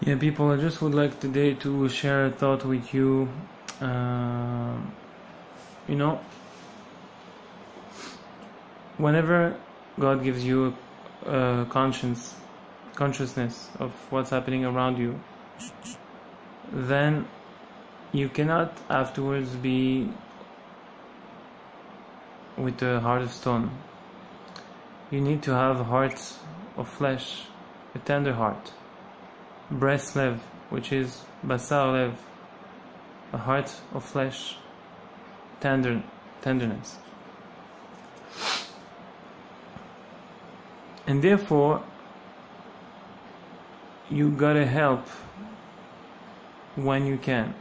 Yeah, people, I just would like today to share a thought with you. You know, whenever God gives you a consciousness of what's happening around you, then you cannot afterwards be with a heart of stone. You need to have a heart of flesh, a tender heart. Breast lev, which is basar lev, a heart of flesh, tenderness. And therefore, you gotta help when you can.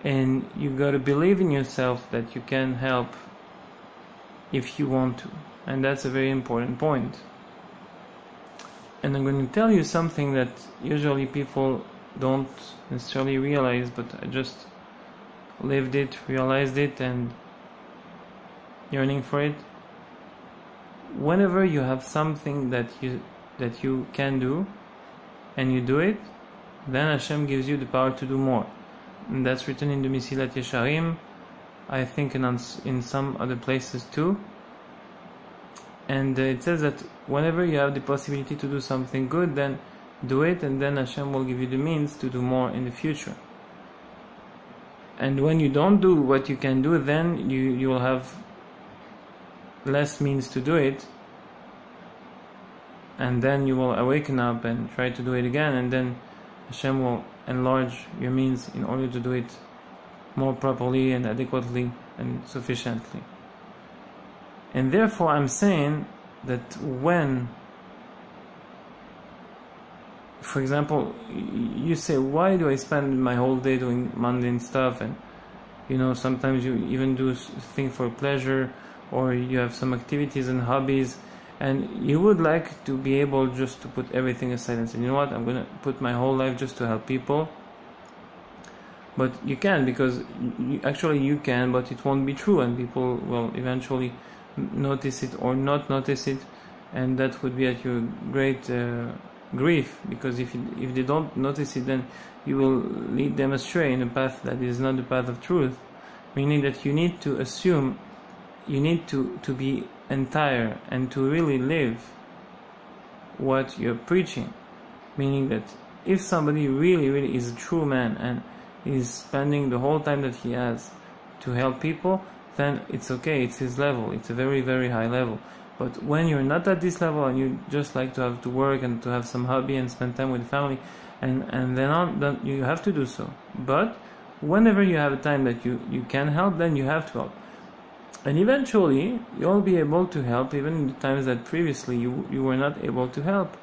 And you gotta believe in yourself that you can help if you want to. And that's a very important point. And I'm going to tell you something that usually people don't necessarily realize, but I just lived it, realized it, and yearning for it. Whenever you have something that you can do, and you do it, then Hashem gives you the power to do more. And that's written in the Mesilat Yesharim, I think in some other places too. And it says that whenever you have the possibility to do something good, then do it, and then Hashem will give you the means to do more in the future. And when you don't do what you can do, then you will have less means to do it, and then you will awaken up and try to do it again, and then Hashem will enlarge your means in order to do it more properly and adequately and sufficiently. And therefore I'm saying that when, for example, you say, why do I spend my whole day doing mundane stuff, and sometimes you even do things for pleasure, or you have some activities and hobbies, and you would like to be able just to put everything aside and say, you know what, I'm going to put my whole life just to help people. But you can, because you can, but it won't be true, and people will eventually notice it or not notice it, and that would be at your great grief, because if they don't notice it, then you will lead them astray in a path that is not the path of truth, meaning that you need to assume, you need to be entire and to really live what you're preaching, meaning that if somebody really is a true man and is spending the whole time that he has to help people, then it's okay, it's his level, it's a very, very high level. But when you're not at this level and you just like to have to work and to have some hobby and spend time with the family, and then you have to do so. But whenever you have a time that you can help, then you have to help. And eventually you'll be able to help even in the times that previously you were not able to help.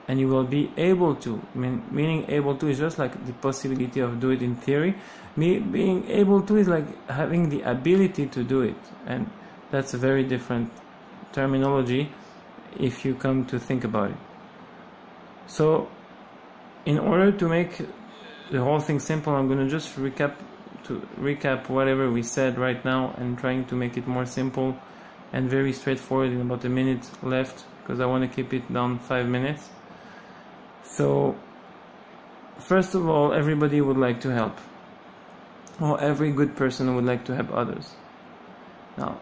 And you will be able to, meaning able to is just like the possibility of do it in theory. Being able to is like having the ability to do it, and that's a very different terminology if you come to think about it. So in order to make the whole thing simple, I'm going to just recap whatever we said right now, and trying to make it more simple and very straightforward in about a minute left, because I want to keep it down 5 minutes. So, first of all, everybody would like to help, or every good person would like to help others. Now,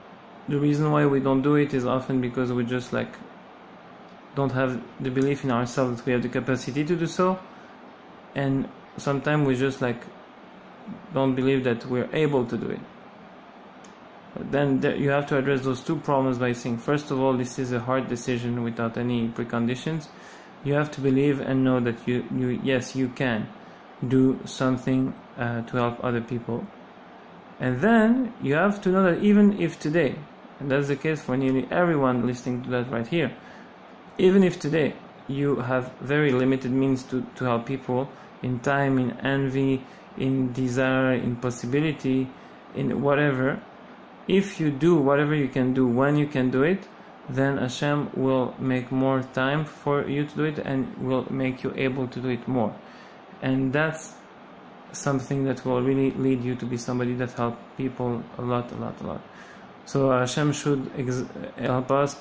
the reason why we don't do it is often because we just don't have the belief in ourselves that we have the capacity to do so, and sometimes we just don't believe that we're able to do it. But then you have to address those two problems by saying, first of all, this is a hard decision without any preconditions. You have to believe and know that yes, you can do something to help other people. And then you have to know that even if today, and that's the case for nearly everyone listening to that right here, even if today you have very limited means to help people, in time, in envy, in desire, in possibility, in whatever, if you do whatever you can do when you can do it, then Hashem will make more time for you to do it and will make you able to do it more. And that's something that will really lead you to be somebody that helps people a lot. So Hashem should help us.